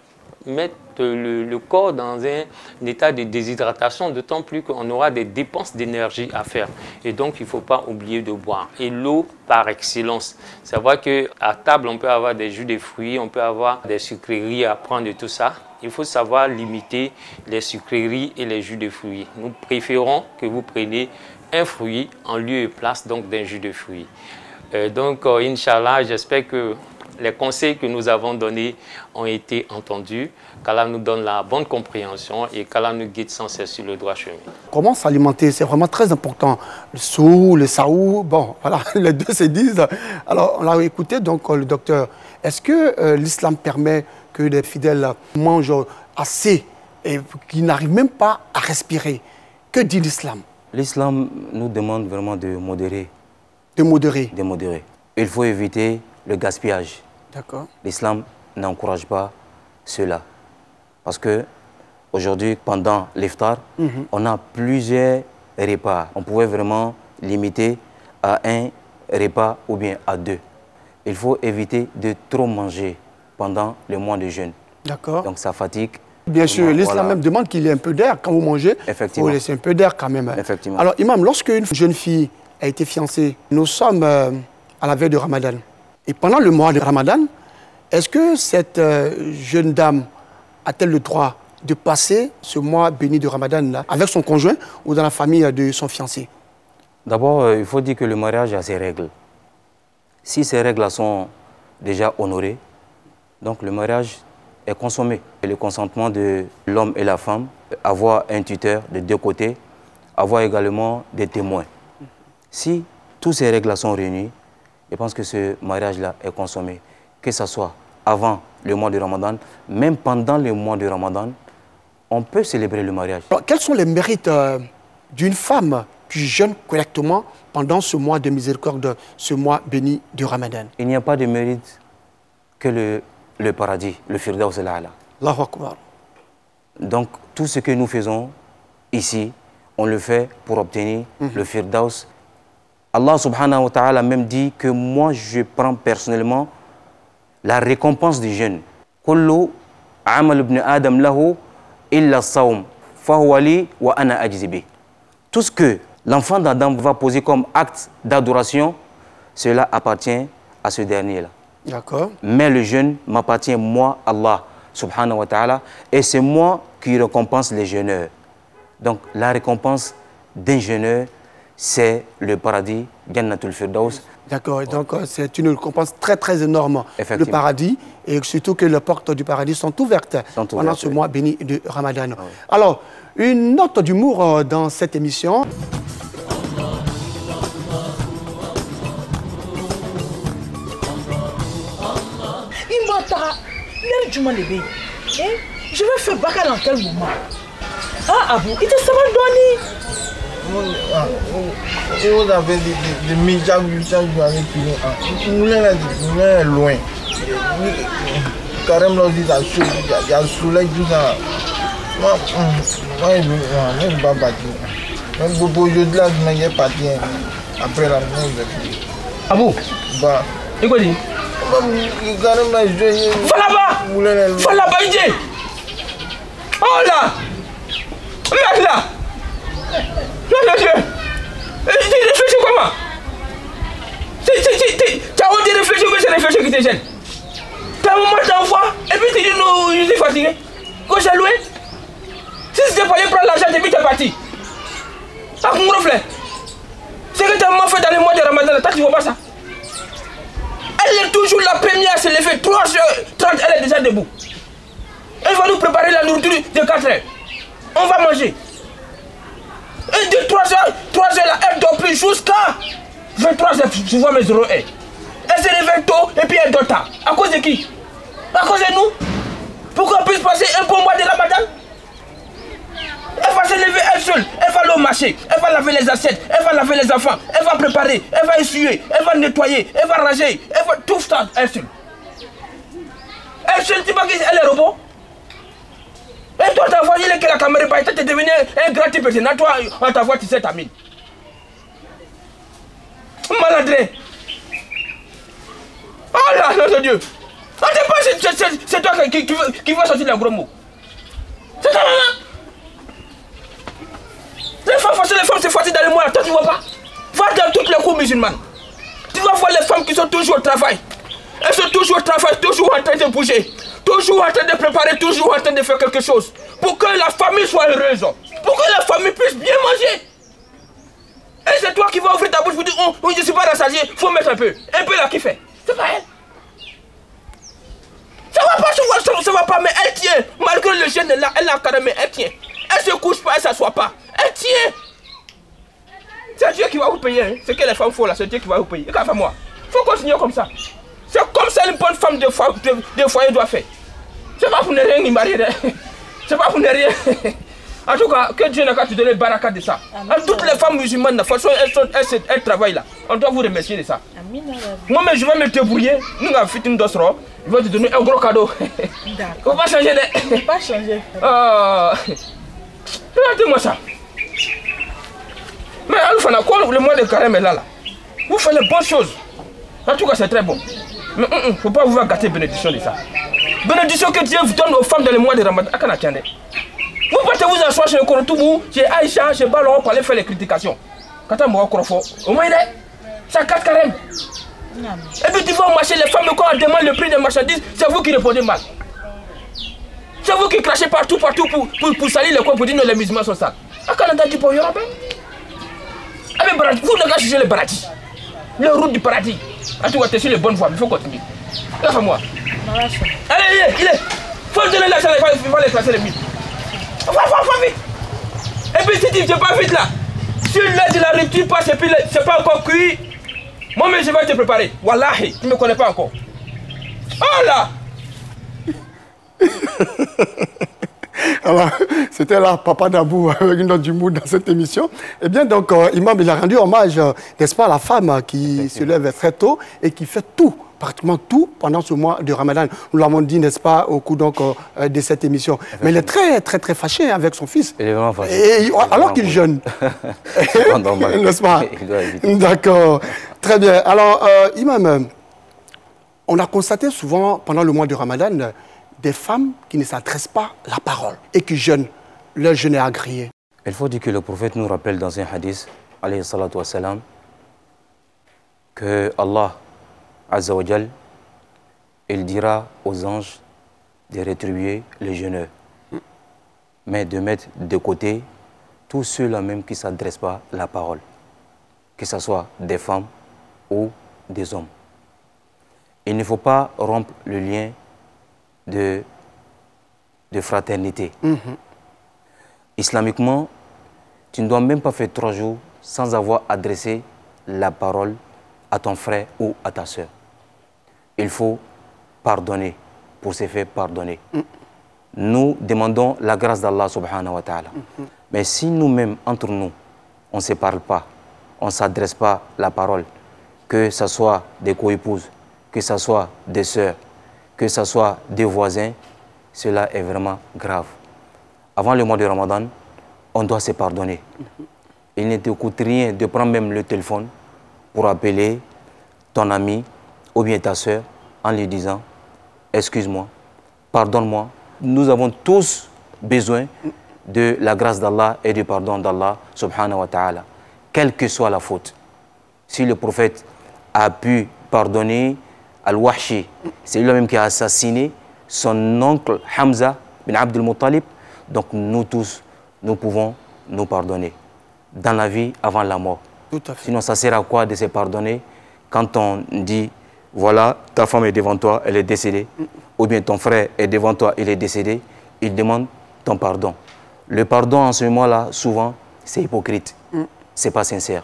mettre le corps dans un état de déshydratation, d'autant plus qu'on aura des dépenses d'énergie à faire. Et donc, il ne faut pas oublier de boire. Et l'eau par excellence. Savoir qu'à table, on peut avoir des jus de fruits, on peut avoir des sucreries à prendre et tout ça. Il faut savoir limiter les sucreries et les jus de fruits. Nous préférons que vous preniez un fruit en lieu et place donc d'un jus de fruits. Donc, Inch'Allah, j'espère que les conseils que nous avons donnés ont été entendus, qu'Allah nous donne la bonne compréhension et qu'Allah nous guide sans cesse sur le droit chemin. Comment s'alimenter? C'est vraiment très important. Le sou, le saou, bon, voilà, les deux se disent. Alors, on a écouté donc le docteur. Est-ce que l'islam permet que les fidèles mangent assez et qu'ils n'arrivent même pas à respirer? Que dit l'islam? L'islam nous demande vraiment de modérer. De modérer. De modérer. Il faut éviter le gaspillage. D'accord. L'islam n'encourage pas cela. Parce que aujourd'hui, pendant l'iftar, on a plusieurs repas. On pouvait vraiment limiter à un repas ou bien à 2. Il faut éviter de trop manger pendant le mois de jeûne. D'accord. Donc ça fatigue. Bien sûr, l'islam même demande qu'il y ait un peu d'air quand vous mangez. Effectivement. Il faut laisser un peu d'air quand même. Effectivement. Alors, Imam, lorsque une jeune fille a été fiancée, nous sommes à la veille de Ramadan. Et pendant le mois de Ramadan, est-ce que cette jeune dame a-t-elle le droit de passer ce mois béni de Ramadan là, avec son conjoint ou dans la famille de son fiancé? D'abord, il faut dire que le mariage a ses règles. Si ces règles sont déjà honorées, donc le mariage est consommé. Et le consentement de l'homme et la femme, avoir un tuteur de 2 côtés, avoir également des témoins. Si toutes ces règles sont réunies, je pense que ce mariage-là est consommé, que ce soit avant le mois de Ramadan, même pendant le mois de Ramadan, on peut célébrer le mariage. Alors, quels sont les mérites d'une femme qui jeûne correctement pendant ce mois de miséricorde, ce mois béni de Ramadan? Il n'y a pas de mérite que le paradis, le Firdaus al-A'la. Allahu Akbar. Donc, tout ce que nous faisons ici, on le fait pour obtenir le Firdaus. Allah subhanahu wa ta'ala même dit que moi je prends personnellement la récompense du jeûne. Kullu amal ibn Adam lahu illa sawm fahuwa li wa ana ajzi bi. Tout ce que l'enfant d'Adam va poser comme acte d'adoration, cela appartient à ce dernier-là. D'accord. Mais le jeûne m'appartient, moi, Allah, subhanahu wa ta'ala, et c'est moi qui récompense les jeûneurs. Donc, la récompense d'un jeûneur, c'est le paradis, Jannatul Firdaus. D'accord, donc c'est une récompense très énorme, le paradis, et surtout que les portes du paradis sont ouvertes pendant ce mois béni de Ramadan. Oui. Alors, une note d'humour dans cette émission. Je vais faire Baka dans quel moment? Ah, Abou, il te savait donner. Vous avez des mijags du temps que vous avez fini. Vous êtes loin. Carrément, il y a le soleil, tout ça. Moi, je ne vais pas partir. Même pour aujourd'hui, je ne vais pas partir. Après la nuit, je vais finir. Abou, bah. Et quoi dit? Carrément, je vais. Va là-bas! Va là-bas, Idé! Oh là! Regarde là! Tu réfléchis comment? Tu as honte de réfléchir, mais c'est réfléchir qui te gêne. Tu as un moment d'envoi, et puis tu dis non, je suis fatigué. Gauche à louer. Si c'était pas aller prendre l'argent, et puis tu es parti. Ah, mon reflet. C'est que ta maman fait dans le mois de Ramadan, toi tu vois pas ça? Elle est toujours la première à se lever, 3h30, elle est déjà debout. Elle va nous préparer la nourriture de 4h. On va manger. Et de 3h là, elle dort plus jusqu'à 23h, je vois mes 0 heures. Elle se réveille tôt et puis elle dort tard. À cause de qui? À cause de nous? Pour qu'on puisse passer un bon mois de Ramadan? Elle va se lever elle seule, elle va aller au marché, elle va laver les assiettes, elle va laver les enfants, elle va préparer, elle va essuyer, elle va nettoyer, elle va ranger, elle va tout ça, elle seule. Elle seule, tu vois qu'elle est robot? Et toi, ta voix, il est que la caméra est tu es devenu un grand type. Toi, on ta voix, tu sais ta mine. Maladré. Oh là, non, Dieu. C'est toi qui vas sortir les gros mots. C'est ça, là. Les femmes se fatiguent dans le mois. Toi, tu vois pas. Va dans toutes les cours musulmanes. Tu vas voir les femmes qui sont toujours au travail. Elles sont toujours au travail, toujours en train de bouger. Toujours en train de préparer, toujours en train de faire quelque chose. Pour que la famille soit heureuse. Pour que la famille puisse bien manger. Et c'est toi qui vas ouvrir ta bouche pour dire, oh, je ne suis pas rassasié, il faut mettre un peu. Un peu là qui fait. C'est pas elle. Ça va pas, ça va pas, mais elle tient. Malgré le jeûne là, elle a carrément, elle tient. Elle se couche pas, elle s'assoit pas. Elle tient. C'est Dieu qui va vous payer. Hein. Ce que les femmes font là, c'est Dieu qui va vous payer. Et qu'à moi, il faut continuer comme ça. C'est comme ça une bonne femme de foyer doit faire. C'est pas pour ne rien y marier. C'est pas pour ne rien. En tout cas, que Dieu n'a qu'à te donner le baraka de ça. Toutes les femmes musulmanes, de toute façon, elles travaillent là. On doit vous remercier de ça. Moi-même, je vais me débrouiller. Nous avons fait une dose. Je vais te donner un gros cadeau. D'accord. On va changer de... On ne peut pas changer. Regardez-moi ça. Mais Alpha, quoi, le mois de carême est là. Vous faites les bonnes choses. En tout cas, c'est très bon. Mais il ne faut pas vous gâter bénédiction de ça. Bénédiction que Dieu vous donne aux femmes dans le mois de Ramadan. Vous partez vous asseoir chez le Korotoubou, chez Aïcha, chez Ballon pour aller faire les critications. Quand on m'a au moins, ça 4 carême. Et puis tu vas au marché, les femmes, quand on demande le prix des marchandises, c'est vous qui répondez mal. C'est vous qui crachez partout pour salir les coins pour dire que les musulmans sont sales. À Canada, tu peux y avoir. Vous ne cherchez le paradis. Le route du paradis. En tout cas, tu es sur les bonnes voies, il faut continuer. Lâche-moi. Allez, il est. Faut donner l'argent, il va les classer les mille. Va vite. Et puis si tu ne fais pas vite là, si l'aide de la rupture passe et puis c'est pas encore cuit, moi-même je vais te préparer. Wallahi, tu ne me connais pas encore. Oh là. Alors, c'était là Papa Dabou avec une note d'humour dans cette émission. Eh bien, donc, Imam, il a rendu hommage, n'est-ce pas, à la femme qui se lève très tôt et qui fait tout, pratiquement tout, pendant ce mois de Ramadan. Nous l'avons dit, n'est-ce pas, au cours donc, de cette émission. Mais il est très fâché avec son fils. Il est vraiment fâché. Alors qu'il jeûne. N'est-ce pas? D'accord. Très bien. Alors, Imam, on a constaté souvent, pendant le mois de Ramadan, des femmes qui ne s'adressent pas la parole et qui jeûnent. Leur jeûne est agréé. Il faut dire que le prophète nous rappelle dans un hadith, alayhi salatu wassalam, que Allah, Azza wa Jal, il dira aux anges de rétribuer les jeûneurs, mais de mettre de côté tous ceux-là même qui ne s'adressent pas à la parole, que ce soit des femmes ou des hommes. Il ne faut pas rompre le lien de fraternité. Islamiquement, tu ne dois même pas faire 3 jours sans avoir adressé la parole à ton frère ou à ta soeur. Il faut pardonner pour se faire pardonner. Nous demandons la grâce d'Allah subhanahu wa ta'ala. Mais si nous-mêmes, entre nous, on ne se parle pas, on ne s'adresse pas la parole, que ce soit des co-épouses, que ce soit des sœurs, que ce soit des voisins, cela est vraiment grave. Avant le mois de Ramadan, on doit se pardonner. Il ne te coûte rien de prendre même le téléphone pour appeler ton ami ou bien ta sœur en lui disant « Excuse-moi, pardonne-moi ». Nous avons tous besoin de la grâce d'Allah et du pardon d'Allah subhanahu wa ta'ala, quelle que soit la faute. Si le prophète a pu pardonner Al-Wahshi, c'est lui-même qui a assassiné son oncle Hamza bin Abdul Muttalib, donc nous tous, nous pouvons nous pardonner dans la vie avant la mort. Tout à fait. Sinon, ça sert à quoi de se pardonner quand on dit, voilà, ta femme est devant toi, elle est décédée, ou bien ton frère est devant toi, il est décédé, il demande ton pardon. Le pardon en ce moment-là, souvent, c'est hypocrite, c'est pas sincère.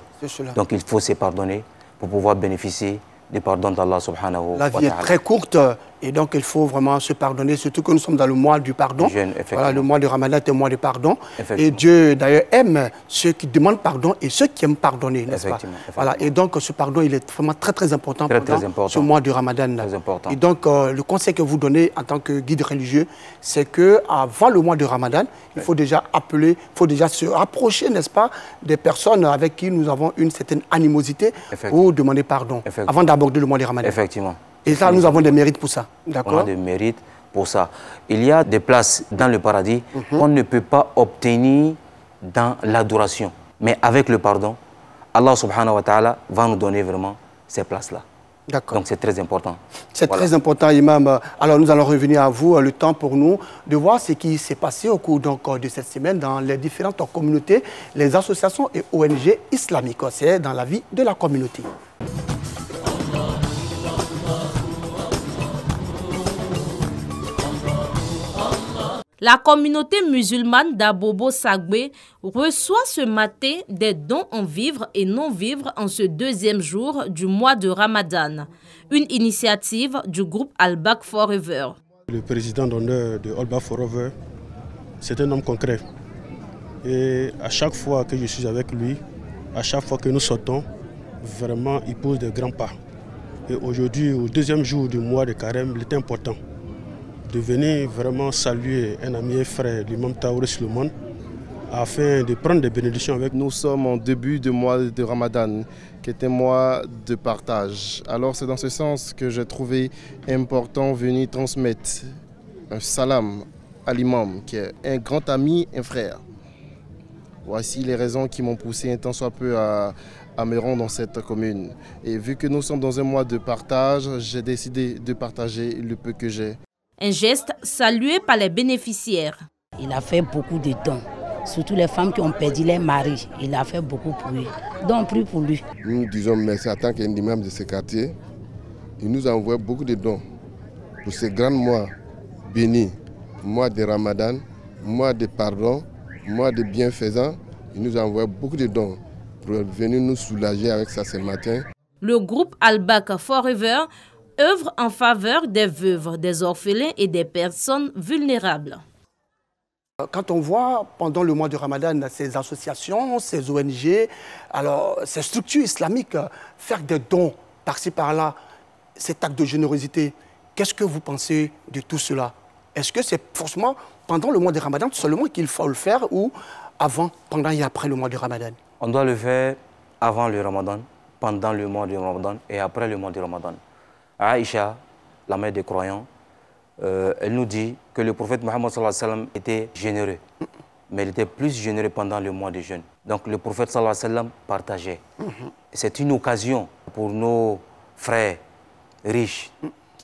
Donc il faut se pardonner pour pouvoir bénéficier du pardon d'Allah subhanahu wa ta'ala. La vie est très courte et donc il faut vraiment se pardonner, surtout que nous sommes dans le mois du pardon. Voilà, le mois de Ramadan est un mois de pardon. Et Dieu d'ailleurs aime ceux qui demandent pardon et ceux qui aiment pardonner, n'est-ce pas? Voilà, et donc ce pardon, il est vraiment très très important pendant ce mois de Ramadan. Très important. Et donc le conseil que vous donnez en tant que guide religieux, c'est qu'avant le mois de Ramadan, il faut déjà appeler, il faut déjà se rapprocher, n'est-ce pas, des personnes avec qui nous avons une certaine animosité pour demander pardon, avant d'aborder le mois de Ramadan. Effectivement. Et ça, nous avons des mérites pour ça. D'accord. On a des mérites pour ça. Il y a des places dans le paradis qu'on ne peut pas obtenir dans l'adoration. Mais avec le pardon, Allah subhanahu wa ta'ala va nous donner vraiment ces places-là. D'accord. Donc c'est très important. C'est très important, Imam. Alors nous allons revenir à vous, le temps pour nous de voir ce qui s'est passé au cours de cette semaine dans les différentes communautés, les associations et ONG islamiques. C'est dans la vie de la communauté. La communauté musulmane d'Abobo Sagbe reçoit ce matin des dons en vivres et non-vivres en ce 2e jour du mois de Ramadan. Une initiative du groupe Al Back Forever. Le président d'honneur de Al Back Forever, c'est un homme concret. Et à chaque fois que je suis avec lui, à chaque fois que nous sortons, vraiment il pose de grands pas. Et aujourd'hui, au 2e jour du mois de Carême, il est important de venir vraiment saluer un ami et frère, l'imam Taouré Suleiman, afin de prendre des bénédictions avec nous. Nous sommes en début de mois de Ramadan, qui est un mois de partage. Alors c'est dans ce sens que j'ai trouvé important de venir transmettre un salam à l'imam, qui est un grand ami, un frère. Voici les raisons qui m'ont poussé un tant soit peu à me rendre dans cette commune. Et vu que nous sommes dans un mois de partage, j'ai décidé de partager le peu que j'ai. Un geste salué par les bénéficiaires. Il a fait beaucoup de dons, surtout les femmes qui ont perdu leur mari. Il a fait beaucoup pour lui. Donc, plus pour lui. Nous disons merci en tant qu'imam de ce quartier. Il nous a envoyé beaucoup de dons pour ce grand mois béni, mois de Ramadan, mois de pardon, mois de bienfaisance. Il nous a envoyé beaucoup de dons pour venir nous soulager avec ça ce matin. Le groupe Al Back Forever œuvre en faveur des veuves, des orphelins et des personnes vulnérables. Quand on voit pendant le mois de Ramadan ces associations, ces ONG, alors ces structures islamiques faire des dons par-ci par-là, cet acte de générosité, qu'est-ce que vous pensez de tout cela? Est-ce que c'est forcément pendant le mois de Ramadan seulement qu'il faut le faire ou avant, pendant et après le mois de Ramadan? On doit le faire avant le Ramadan, pendant le mois de Ramadan et après le mois de Ramadan. Aïcha, la mère des croyants, elle nous dit que le prophète Mohammed sallallahu alayhi wa sallam était généreux, mais il était plus généreux pendant le mois de jeûne. Donc le prophète sallallahu alayhi wa sallam partageait. C'est une occasion pour nos frères riches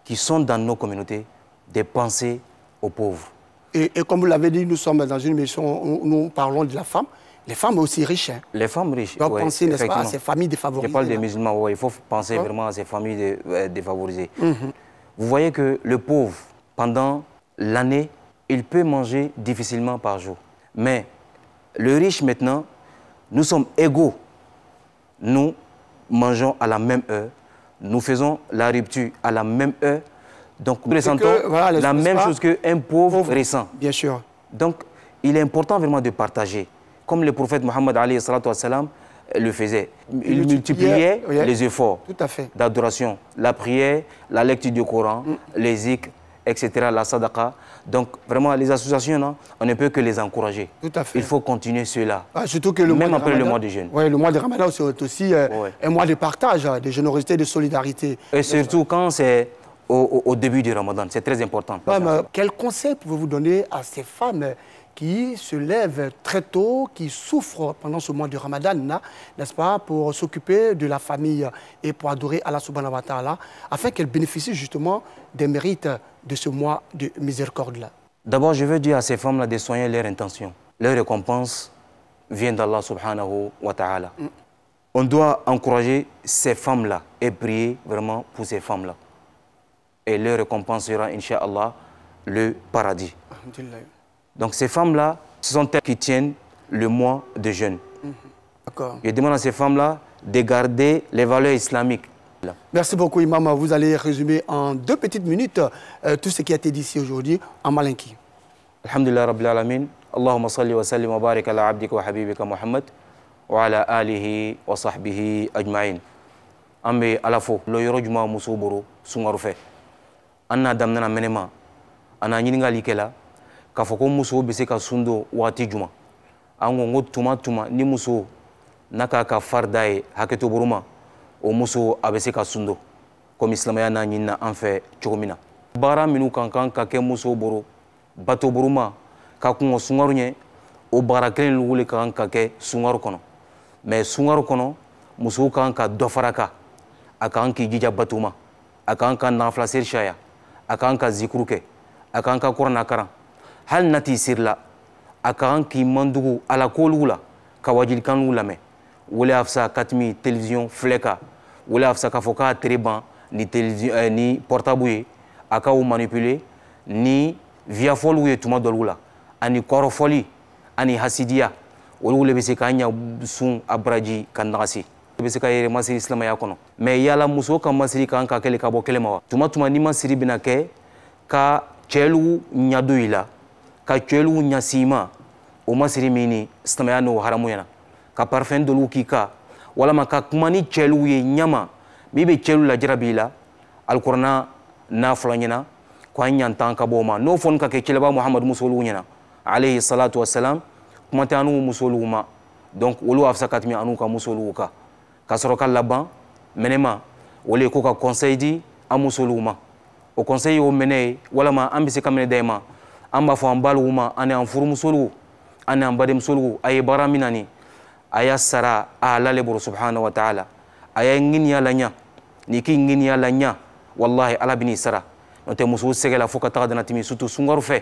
qui sont dans nos communautés de penser aux pauvres. Et comme vous l'avez dit, nous sommes dans une mission où nous parlons de la femme. Les femmes aussi riches. Hein. Les femmes riches. Doivent penser, n'est-ce pas, à ces familles défavorisées. Je parle des musulmans, ouais, il faut penser vraiment à ces familles défavorisées. Vous voyez que le pauvre, pendant l'année, il peut manger difficilement par jour. Mais le riche maintenant, nous sommes égaux. Nous mangeons à la même heure. Nous faisons la rupture à la même heure. Donc nous ressentons la même chose qu'un pauvre ressent. Bien sûr. Donc il est important vraiment de partager. Comme le prophète Mohammed le faisait. Il multipliait les efforts d'adoration, la prière, la lecture du Coran, les zikrs, etc., la sadaqa. Donc vraiment les associations, non, on ne peut que les encourager. Tout à fait. Il faut continuer cela. Surtout que même après le mois de jeûne. Oui, le mois de Ramadan, c'est aussi un mois de partage, de générosité, de solidarité. Et surtout quand c'est au début du Ramadan, c'est très important. Quel conseil pouvez-vous donner à ces femmes qui se lèvent très tôt, qui souffrent pendant ce mois de Ramadan, n'est-ce pas, pour s'occuper de la famille et pour adorer Allah subhanahu wa ta'ala, afin qu'elles bénéficient justement des mérites de ce mois de miséricorde-là? D'abord, je veux dire à ces femmes-là de soigner leur intention. Leur récompense vient d'Allah subhanahu wa ta'ala. On doit encourager ces femmes-là et prier vraiment pour ces femmes-là. Et leur récompense sera, Inch'Allah, le paradis. Donc ces femmes-là, ce sont elles qui tiennent le mois de jeûne. Je demande à ces femmes-là de garder les valeurs islamiques. Merci beaucoup, Imam. Vous allez résumer en 2 petites minutes tout ce qui a été dit ici aujourd'hui en malinki. Alhamdulillah Rabbil Alamin. Allahumma salli wa sallim wa barik ala abdika wa habibika Muhammad wa ala alihi wa sahbihi ajma'in. Ambe alafo lo yoro juma muso boro sungaru fe. Anna damnana menema. Ana nyiningali kela. K'a fɔ ko muso bɛ se ka sun don waati juma an ko n ko tuma tuma ni muso n'a k'a ka farida ye hakɛto boro ma o muso a bɛ se ka sun don komi silamɛya n'a ɲinina an fɛ cogo min na baara minnu kan kan ka kɛ muso boro bato boro ma ka kɔn sungaru ɲɛ o baara kelen lugu le kan ka kɛ sungaru kɔnɔ mais sungaru kɔnɔ musow kan ka dɔ fara kan a kan k'i jija bato ma a kan ka nafila seri caya a kan ka zikuru kɛ a kan ka kuranna karan hal nati sirla a kan k'i mandugu ala kolugu la ka wajilikanlugu lamɛn wole afisa katimi télévision filɛ kan wole afisa k'a fɔ k'a tere ban ni portable ye a ka o manipuler ni via fɔliw ye tuma dɔlugu la ani kɔrɔfɔli ani hasidiya olu le bɛ se k'a ɲɛ sun a baraji ka nagasi bɛ se ka yɛrɛ masiri silamɛya kɔnɔ mais yala muso ka masiri kan ka kɛlɛ ka bɔ kɛlɛ ma wa tuma tuma ni masiri bɛna kɛ ka cɛlugu ɲado i la ka cɛlugu ɲasima o masiri min ni silamɛya n'o haramu ɲɛna ka parfɛn dɔlugu k'i kan walama ka kuma ni cɛlugu ye ɲama min bɛ cɛlu lajarabi i la alikuranna n'a fɔla ɲɛna ko an ɲantan ka bɔ o ma n'o fɔni ka kɛ cɛlɛba muhamadu musolugu ɲɛna alayhi salatu wasalam kuma tɛ anu musolugu ma donc olu afisa ka tɛmɛ anu ka musolugu kan ka sɔrɔ ka laban mɛnɛma o le ko ka conseil di an musolugu ma o conseil y'o mɛnɛ ye walama an bɛ se ka minɛ da i ma an b'a fɔ an balugu ma ani an furumusolugu ani an badenmusolugu a ye baara min na nin a y'a sara a ala le bolo subhanahu wa ta'ala a y'a ŋiniya la ɲa n'i k'i ŋiniya la ɲa wallahi ala bɛ n'i sara n'o tɛ musow sɛgɛla fo ka taga dana tɛmɛ surtout sunkaro fɛ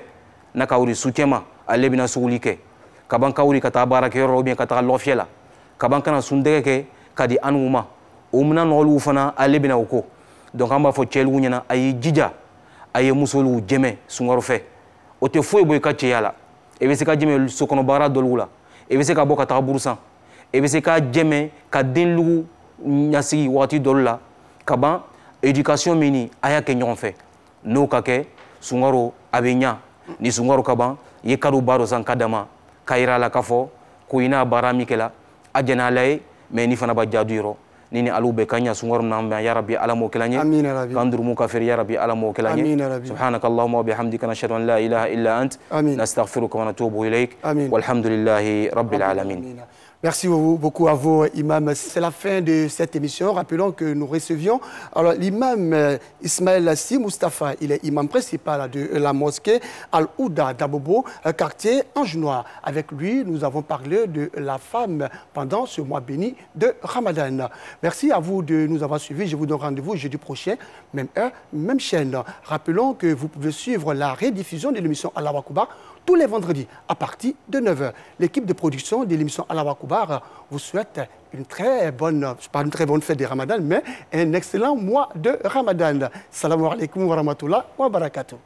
n'a ka wuli su cɛma ale bɛna suguli kɛ ka ban ka wuli ka taa baarakɛyɔrɔ la ou bien ka taga lɔfiyɛ la ka ban kana sundɛgɛ kɛ ka di anugu ma o mina nɔgɔlugu fana ale bɛna o ko donc an b'a fɔ cɛlugu ɲɛna a y'i jija a ye musolugu jɛmɛ sunkaro fɛ o tɛ foyi bɔ i ka cɛya la i bɛ se ka jɛmɛ sokɔnɔ baara dɔlugu la i bɛ se ka bɔ ka taga burusan i bɛ se ka jɛmɛ ka denlugu ɲasigi wagati dɔlu la ka ban éducation min ni a y'a kɛ ɲɔgɔn fɛ n'o ka kɛ sunkaro a bɛ ɲa ni sunkaro ka ban i ye kado baa dɔ san ka dama k'a yira a la k'a fɔ ko i n'a baara min kɛla a jɛna ala ye mais ni fana b'a jadu yɔrɔ nini alube kanya sungorum na ya rabbi alamo kelanye amina rabbi kandru mukafir ya rabbi alamo kelanye amina rabbi subhanakallahumma wa bihamdika nashhadu an la ilaha illa ant nastaghfiruka wa natubu ilayk walhamdulillahi rabbil alamin. Merci beaucoup à vous, Imam. C'est la fin de cette émission. Rappelons que nous recevions l'imam Ismaël Si Mustafa. Il est imam principal de la mosquée Al-Ouda d'Abobo, quartier Ange-Noir. Avec lui, nous avons parlé de la femme pendant ce mois béni de Ramadan. Merci à vous de nous avoir suivis. Je vous donne rendez-vous jeudi prochain, même heure, même chaîne. Rappelons que vous pouvez suivre la rediffusion de l'émission Allahu Akbar tous les vendredis à partir de 9h. L'équipe de production de l'émission Allahu Akbar vous souhaite une très bonne, pas une très bonne fête de Ramadan, mais un excellent mois de Ramadan. Salam alaikum wa rahmatullah wa barakatuh.